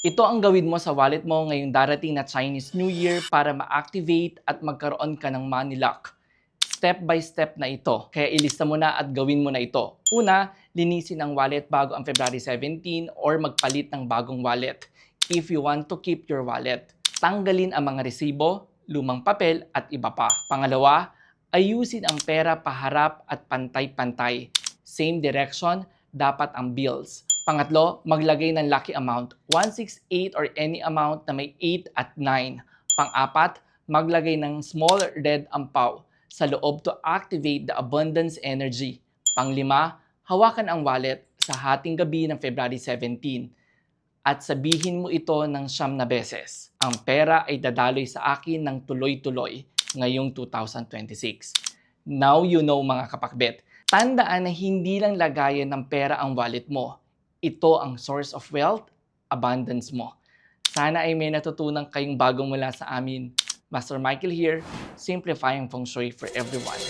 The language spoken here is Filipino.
Ito ang gawin mo sa wallet mo ngayong darating na Chinese New Year para ma-activate at magkaroon ka ng money lock. Step by step na ito, kaya ilista mo na at gawin mo na ito. Una, linisin ang wallet bago ang February 17 or magpalit ng bagong wallet if you want to keep your wallet. Tanggalin ang mga resibo, lumang papel at iba pa. Pangalawa, ayusin ang pera paharap at pantay-pantay. Same direction, dapat ang bills. Pangatlo, maglagay ng lucky amount, 168 or any amount na may 8 at 9. Pang-apat, maglagay ng small red ampaw sa loob to activate the abundance energy. Panglima, hawakan ang wallet sa hating gabi ng February 17 at sabihin mo ito ng 9 beses. Ang pera ay dadaloy sa akin ng tuloy-tuloy ngayong 2026. Now you know mga kapakbet. Tandaan na hindi lang lagayan ng pera ang wallet mo. Ito ang source of wealth, abundance mo. Sana ay may natutunan kayong bago mula sa amin. Master Michael here, simplifying feng shui for everyone.